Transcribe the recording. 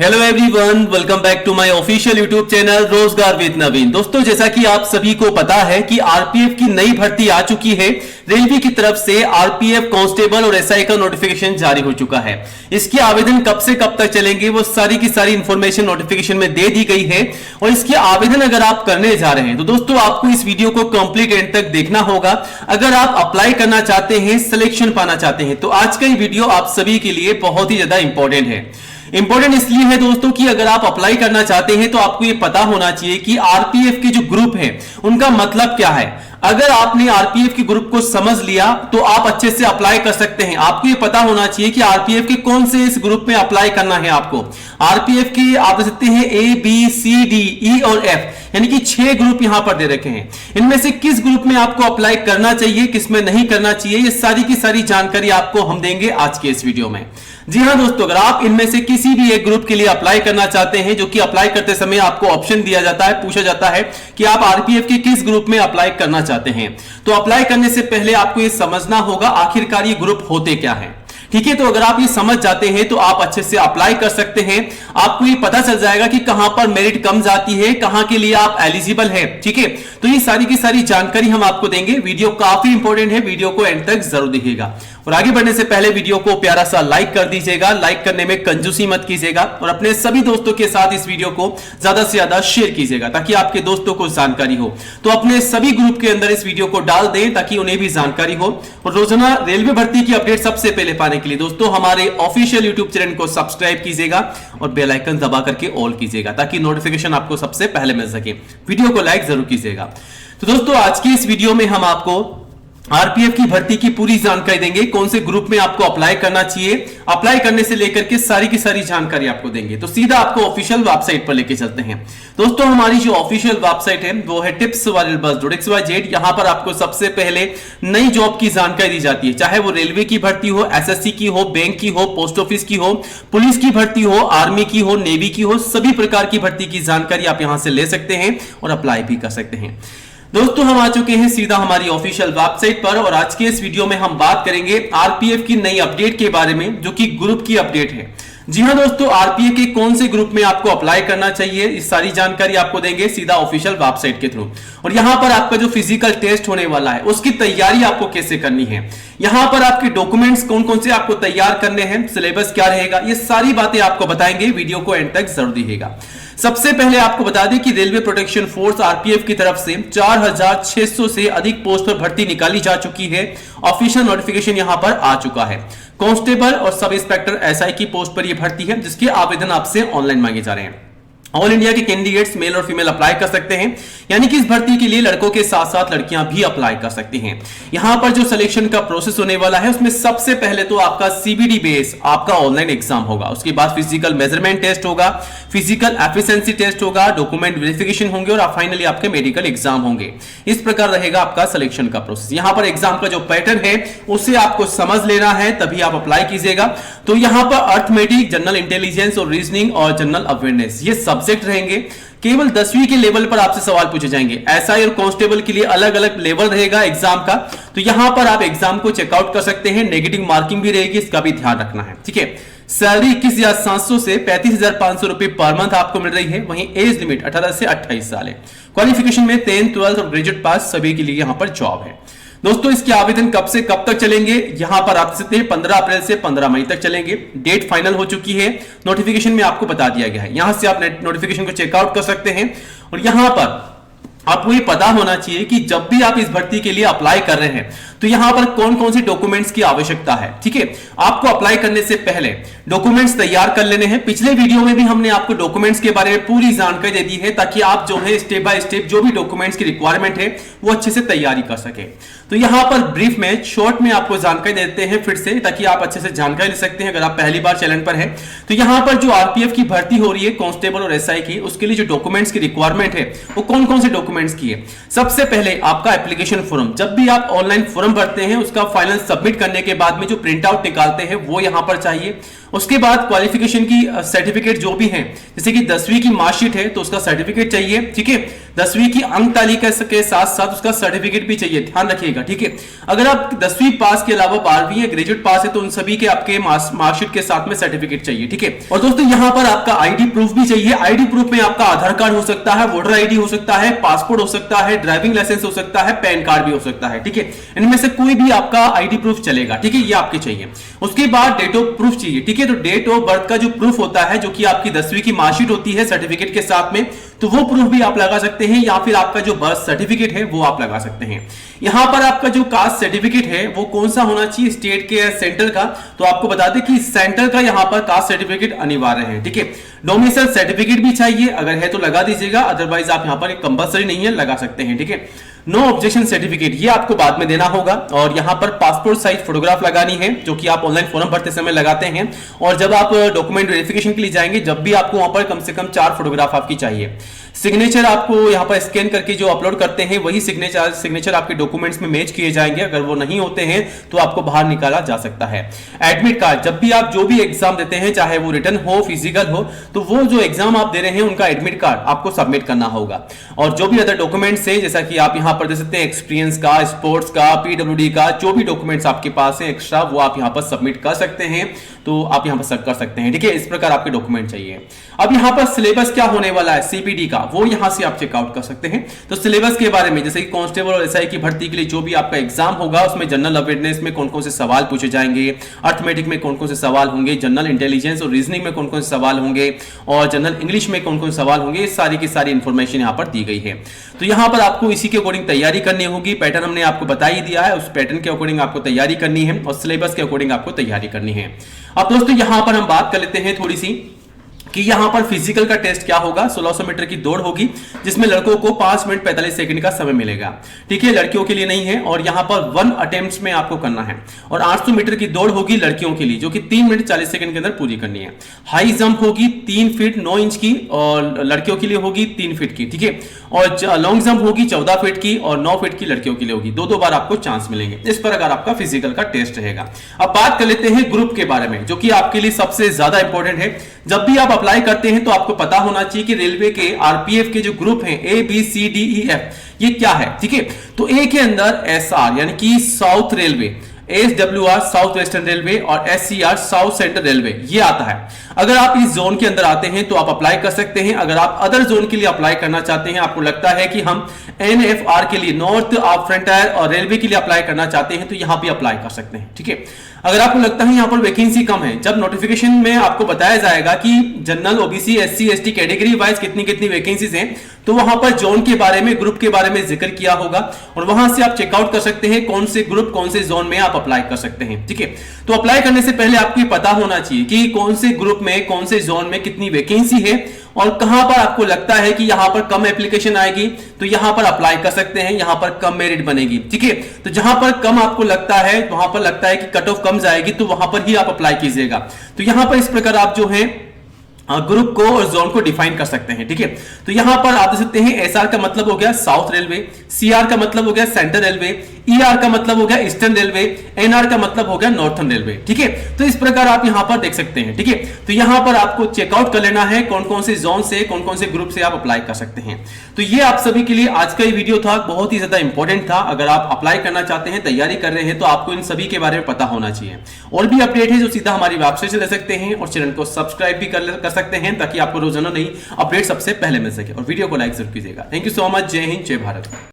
Hello everyone, welcome back to my official YouTube channel Rojgar with Naveen. दोस्तों, जैसा कि आप सभी को पता है कि आरपीएफ की नई भर्ती आ चुकी है। रेलवे की तरफ से आरपीएफ कांस्टेबल और एसआई का नोटिफिकेशन जारी हो चुका है। इसके आवेदन कब से कब तक चलेंगे वो सारी की सारी इंफॉर्मेशन नोटिफिकेशन में दे दी गई है। और इसके आवेदन अगर आप करने जा रहे हैं तो दोस्तों आपको इस वीडियो को कंप्लीट एंड तक देखना होगा। अगर आप अप्लाई करना चाहते हैं, सिलेक्शन पाना चाहते हैं, तो आज का ये वीडियो आप सभी के लिए बहुत ही ज्यादा इंपॉर्टेंट है। इंपॉर्टेंट इसलिए है दोस्तों कि अगर आप अप्लाई करना चाहते हैं तो आपको यह पता होना चाहिए कि आरपीएफ के जो ग्रुप है उनका मतलब क्या है। अगर आपने आरपीएफ के ग्रुप को समझ लिया तो आप अच्छे से अप्लाई कर सकते हैं। आपको यह पता होना चाहिए कि आरपीएफ के कौन से इस ग्रुप में अप्लाई करना है। आपको आरपीएफ के आप दे सकते हैं A B C D E और एफ, यानी कि 6 ग्रुप यहां पर दे रखे हैं। इनमें से किस ग्रुप में आपको अप्लाई करना चाहिए, किस में नहीं करना चाहिए, ये सारी की सारी जानकारी आपको हम देंगे आज के इस वीडियो में। जी हां दोस्तों, अगर आप इनमें से किसी भी एक ग्रुप के लिए अप्लाई करना चाहते हैं, जो कि अप्लाई करते समय आपको ऑप्शन दिया जाता है, पूछा जाता है कि आप आरपीएफ के किस ग्रुप में अप्लाई करना चाहते हैं, तो अप्लाई करने से पहले आपको यह समझना होगा आखिरकार ये ग्रुप होते क्या है। ठीक है, तो अगर आप ये समझ जाते हैं तो आप अच्छे से अप्लाई कर सकते हैं। आपको ये पता चल जाएगा कि कहां पर मेरिट कम जाती है, कहां के लिए आप एलिजिबल है। ठीक है, तो ये सारी की सारी जानकारी हम आपको देंगे। वीडियो काफी इंपॉर्टेंट है, वीडियो को एंड तक जरूर देखिएगा। और आगे बढ़ने से पहले वीडियो को प्यारा सा लाइक कर दीजिएगा। लाइक करने में कंजूसी मत कीजिएगा और अपने सभी दोस्तों के साथ इस वीडियो को ज्यादा से ज्यादा शेयर कीजिएगा ताकि आपके दोस्तों को जानकारी हो। तो अपने सभी ग्रुप के अंदर इस वीडियो को डाल दें ताकि उन्हें भी जानकारी हो। और रोजाना रेलवे भर्ती की अपडेट सबसे पहले पाने के लिए दोस्तों हमारे ऑफिशियल यूट्यूब चैनल को सब्सक्राइब कीजिएगा और बेल आइकन दबा करके ऑल कीजिएगा ताकि नोटिफिकेशन आपको सबसे पहले मिल सके। वीडियो को लाइक जरूर कीजिएगा। तो दोस्तों आज की इस वीडियो में हम आपको आरपीएफ की भर्ती की पूरी जानकारी देंगे। कौन से ग्रुप में आपको अप्लाई करना चाहिए, अप्लाई करने से लेकर के सारी की सारी जानकारी आपको देंगे। तो सीधा आपको ऑफिशियल वेबसाइट पर लेके चलते हैं। दोस्तों हमारी जो ऑफिशियल वेबसाइट है वो है tipswarriors.xyz। यहां पर आपको सबसे पहले नई जॉब की जानकारी दी जाती है, चाहे वो रेलवे की भर्ती हो, एसएससी की हो, बैंक की हो, पोस्ट ऑफिस की हो, पुलिस की भर्ती हो, आर्मी की हो, नेवी की हो, सभी प्रकार की भर्ती की जानकारी आप यहां से ले सकते हैं और अप्लाई भी कर सकते हैं। दोस्तों हम आ चुके हैं सीधा हमारी ऑफिशियल वेबसाइट पर और आज के इस वीडियो में हम बात करेंगे आरपीएफ की नई अपडेट के बारे में, जो कि ग्रुप की अपडेट है। जी हां दोस्तों, आरपीएफ के कौन से ग्रुप में आपको अप्लाई करना चाहिए, इस सारी जानकारी आपको देंगे सीधा ऑफिशियल वेबसाइट के थ्रू। और यहां पर आपका जो फिजिकल टेस्ट होने वाला है उसकी तैयारी आपको कैसे करनी है, यहां पर आपके डॉक्यूमेंट्स कौन कौन से आपको तैयार करने हैं, सिलेबस क्या रहेगा, ये सारी बातें आपको बताएंगे। वीडियो को एंड तक जरूर देखिएगा। सबसे पहले आपको बता दें कि रेलवे प्रोटेक्शन फोर्स आरपीएफ की तरफ से 4600 से अधिक पोस्ट पर भर्ती निकाली जा चुकी है। ऑफिशियल नोटिफिकेशन यहां पर आ चुका है। कांस्टेबल और सब इंस्पेक्टर एसआई की पोस्ट पर यह भर्ती है, जिसके आवेदन आपसे ऑनलाइन मांगे जा रहे हैं। ऑल इंडिया के कैंडिडेट्स मेल और फीमेल अप्लाई कर सकते हैं, यानी कि इस भर्ती के लिए लड़कों के साथ साथ लड़कियां भी अप्लाई कर सकती हैं। यहां पर जो सिलेक्शन का प्रोसेस होने वाला है उसमें सबसे पहले तो आपका सीबीडी बेस आपका ऑनलाइन एग्जाम होगा। उसके बाद फिजिकल मेजरमेंट टेस्ट होगा, फिजिकल एफिशिएंसी टेस्ट होगा, डॉक्यूमेंट वेरिफिकेशन होंगे और फाइनली आपके मेडिकल एग्जाम होंगे। इस प्रकार रहेगा आपका सिलेक्शन का प्रोसेस। यहां पर एग्जाम का जो पैटर्न है उसे आपको समझ लेना है, तभी आप अप्लाई कीजिएगा। तो यहां पर अर्थमेटिक, जनरल इंटेलिजेंस और रीजनिंग और जनरल अवेयरनेस ये सब्जेक्ट रहेंगे। केवल 10वीं के लेवल पर आपसे सवाल पूछे जाएंगे। एसआई और कांस्टेबल के लिए अलग अलग लेवल रहेगा एग्जाम का, तो यहां पर आप एग्जाम को चेकआउट कर सकते हैं। नेगेटिव मार्किंग भी रहेगी, इसका भी ध्यान रखना है। ठीक है, सैलरी 21,700 से 35,500 रुपए पर मंथ आपको मिल रही है। वहीं एज लिमिट 18 से 28 साल है। क्वालिफिकेशन में 10th, 12th और ग्रेजुएट पास सभी के लिए यहां पर जॉब है। दोस्तों इसके आवेदन कब से कब तक चलेंगे, यहां पर आप सकते हैं 15 अप्रैल से 15 मई तक चलेंगे। डेट फाइनल हो चुकी है, नोटिफिकेशन में आपको बता दिया गया है। यहां से आप नोटिफिकेशन को चेकआउट कर सकते हैं। और यहां पर आपको ये पता होना चाहिए कि जब भी आप इस भर्ती के लिए अप्लाई कर रहे हैं तो यहां पर कौन कौन से डॉक्यूमेंट्स की आवश्यकता है। ठीक है, आपको अप्लाई करने से पहले डॉक्यूमेंट्स तैयार कर लेने हैं। पिछले वीडियो में भी हमने आपको डॉक्यूमेंट्स के बारे में पूरी जानकारी दे दी है ताकि आप जो है स्टेप बाय स्टेप जो भी डॉक्यूमेंट्स की रिक्वायरमेंट है वो अच्छे से तैयारी कर सके। तो यहां पर ब्रीफ में, शॉर्ट में आपको जानकारी देते हैं फिर से, ताकि आप अच्छे से जानकारी ले सकते हैं अगर आप पहली बार चैनल पर हैं। तो यहां पर जो आरपीएफ की भर्ती हो रही है कांस्टेबल और एसआई की, उसके लिए जो डॉक्यूमेंट्स की रिक्वायरमेंट है वो कौन कौन से डॉक्यूमेंट्स की है। सबसे पहले आपका एप्लीकेशन फॉर्म, जब भी आप ऑनलाइन फॉर्म भरते हैं उसका फाइनल सबमिट करने के बाद में जो प्रिंट आउट निकालते हैं वो यहां पर चाहिए। उसके बाद क्वालिफिकेशन की सर्टिफिकेट जो भी है, जैसे कि 10वीं की मार्कशीट है तो उसका सर्टिफिकेट चाहिए, ठीक है। 10वीं की अंक तालिका के साथ साथ उसका सर्टिफिकेट भी चाहिए, ध्यान रखिएगा, ठीक है। अगर आप 10वीं पास के अलावा 12वीं या ग्रेजुएट पास है तो उन सभी के आपके मार्कशीट के साथ में सर्टिफिकेट चाहिए, ठीक है। और दोस्तों यहां पर आपका आईडी प्रूफ भी चाहिए। आईडी प्रूफ में आपका आधार कार्ड हो सकता है, वोटर आईडी हो सकता है, पासपोर्ट हो सकता है, ड्राइविंग लाइसेंस हो सकता है, पैन कार्ड भी हो सकता है, ठीक है। इनमें से कोई भी आपका आईडी प्रूफ चलेगा, ठीक है, ये आपके चाहिए। उसके बाद डेट ऑफ प्रूफ चाहिए, ठीक है। तो डेट ऑफ बर्थ का जो प्रूफ होता है, जो कि आपकी 10वीं की मार्कशीट होती है सर्टिफिकेट के साथ में, तो वो प्रूफ भी आप लगा सकते हैं, या फिर आपका जो बर्थ सर्टिफिकेट है वो आप लगा सकते हैं। यहां पर आपका जो कास्ट सर्टिफिकेट है वो कौन सा होना चाहिए, स्टेट के या सेंटर का, तो आपको बता दें कि सेंटर का यहां पर कास्ट सर्टिफिकेट अनिवार्य है, ठीक है। डोमिसाइल सर्टिफिकेट भी चाहिए, अगर है तो लगा दीजिएगा, अदरवाइज आप यहां पर कंपलसरी नहीं है, लगा सकते हैं, ठीक है। नो ऑब्जेक्शन सर्टिफिकेट ये आपको बाद में देना होगा। और यहां पर पासपोर्ट साइज फोटोग्राफ लगानी है, जो कि आप ऑनलाइन फॉर्म भरते समय लगाते हैं। और जब आप डॉक्यूमेंट वेरिफिकेशन के लिए जाएंगे, जब भी आपको वहां पर कम से कम 4 फोटोग्राफ आपकी चाहिए। सिग्नेचर आपको यहां पर स्कैन करके जो अपलोड करते हैं वही सिग्नेचर आपके डॉक्यूमेंट्स में मैच किए जाएंगे। अगर वो नहीं होते हैं तो आपको बाहर निकाला जा सकता है। एडमिट कार्ड, जब भी आप जो भी एग्जाम देते हैं, चाहे वो रिटन हो फिजिकल हो, तो वो जो एग्जाम आप दे रहे हैं उनका एडमिट कार्ड आपको सबमिट करना होगा। और जो भी अदर डॉक्यूमेंट्स है, जैसा कि आप यहां पर दे सकते हैं एक्सपीरियंस का, स्पोर्ट्स का, पीडब्ल्यूडी का, जो भी डॉक्यूमेंट्स आपके पास है एक्स्ट्रा, वो आप यहां पर सबमिट कर सकते हैं, तो आप यहां पर कर सकते हैं, ठीक है। इस प्रकार आपके डॉक्यूमेंट चाहिए। अब यहां पर सिलेबस क्या होने वाला है सीपीडी का, वो यहां से आप चेकआउट कर सकते हैं। तो सिलेबस के बारे में, जैसे कि कांस्टेबल और एसआई की भर्ती के लिए जो भी आपका एग्जाम होगा, उसमें जनरल अवेयरनेस में कौन कौन से सवाल पूछे जाएंगे, अर्थमेटिक में कौन कौन से सवाल होंगे, जनरल इंटेलिजेंस और रीजनिंग में कौन कौन से सवाल होंगे, और जनरल इंग्लिश में कौन कौन से सवाल होंगे, सारी की सारी इंफॉर्मेशन यहां पर दी गई है। तो यहां पर आपको इसी के अकॉर्डिंग तैयारी करनी होगी। पैटर्न हमने आपको बता ही दिया है, उस पैटर्न के अकॉर्डिंग आपको तैयारी करनी है और सिलेबस के अकॉर्डिंग आपको तैयारी करनी है। अब दोस्तों यहां पर हम बात कर लेते हैं थोड़ी सी कि यहां पर फिजिकल का टेस्ट क्या होगा। 1600 मीटर की दौड़ होगी, जिसमें लड़कों को 5 मिनट 45 सेकंड का समय मिलेगा, ठीक है, लड़कियों के लिए नहीं है। और यहां पर 1 अटेम्प्ट्स में आपको करना है। और 800 मीटर की दौड़ होगी लड़कियों के लिए, जो कि 3 मिनट 40 सेकंड के अंदर पूरी करनी है। हाई जंप होगी 3 फीट 9 इंच की, और लड़कियों के लिए होगी 3 फीट की, ठीक है। और लॉन्ग जंप होगी 14 फीट की, और 9 फीट की लड़कियों के लिए होगी। 2-2 बार आपको चांस मिलेंगे। इस पर अगर आपका फिजिकल का टेस्ट रहेगा। अब बात कर लेते हैं ग्रुप के बारे में, जो कि आपके लिए सबसे ज्यादा इंपॉर्टेंट है। जब भी आप अप्लाई करते हैं तो आपको पता होना चाहिए कि रेलवे के आरपीएफ के जो ग्रुप हैं ABCDEF, ये क्या है, ठीक है। तो ए के अंदर SR यानी कि south railway, SWR south western railway, और SCR साउथ सेंट्रल रेलवे, ये आता है। अगर आप इस जोन के अंदर आते हैं तो आप अप्लाई कर सकते हैं। अगर आप अदर जोन के लिए अप्लाई करना चाहते हैं, आपको लगता है कि हम NFR के लिए, नॉर्थ ऑफ फ्रंटियर और रेलवे के लिए अप्लाई करना चाहते हैं, तो यहां भी अप्लाई कर सकते हैं, ठीक है। अगर आपको लगता है यहां पर वैकेंसी कम है, जब नोटिफिकेशन में आपको बताया जाएगा कि general, OBC, SC ST category wise कितनी कितनी वैकेंसीज हैं, तो वहां पर जोन के बारे में, ग्रुप के बारे में जिक्र किया होगा, और वहां से आप चेकआउट कर सकते हैं कौन से ग्रुप कौन से जोन में आप अप्लाई कर सकते हैं, ठीक है। तो अप्लाई करने से पहले आपको पता होना चाहिए कि कौन से ग्रुप में, कौन से जोन में कितनी वैकेंसी है, और कहां पर आपको लगता है कि यहां पर कम एप्लीकेशन आएगी, तो यहां पर अप्लाई कर सकते हैं, यहां पर कम मेरिट बनेगी, ठीक है। तो जहां पर कम आपको लगता है, वहां पर लगता है कि कट ऑफ कम जाएगी, तो वहां पर ही आप अप्लाई कीजिएगा। तो यहां पर इस प्रकार आप जो है ग्रुप को और जोन को डिफाइन कर सकते हैं, ठीक है। तो यहां पर आप देख सकते हैं SR का मतलब हो गया साउथ रेलवे, CR का मतलब हो गया सेंट्रल रेलवे, ER का मतलब हो गया ईस्टर्न रेलवे, NR का मतलब हो गया नॉर्थर्न रेलवे, ठीक है। तो इस प्रकार आप यहां पर देख सकते हैं, ठीक है। तो यहां पर आपको चेकआउट कर लेना है कौन कौन से जोन से, कौन कौन से ग्रुप से आप अप्लाई कर सकते हैं। तो ये आप सभी के लिए आज का ये वीडियो था, बहुत ही ज्यादा इंपॉर्टेंट था। अगर आप अप्लाई करना चाहते हैं, तैयारी कर रहे हैं, तो आपको इन सभी के बारे में पता होना चाहिए। और भी अपडेट है जो सीधा हमारी वेबसाइट से ले सकते हैं, और चैनल को सब्सक्राइब भी कर सकते हैं, ताकि आपको रोजाना नई अपडेट सबसे पहले मिल सके। और वीडियो को लाइक जरूर कीजिएगा। Thank you so much. जय हिंद, जय भारत।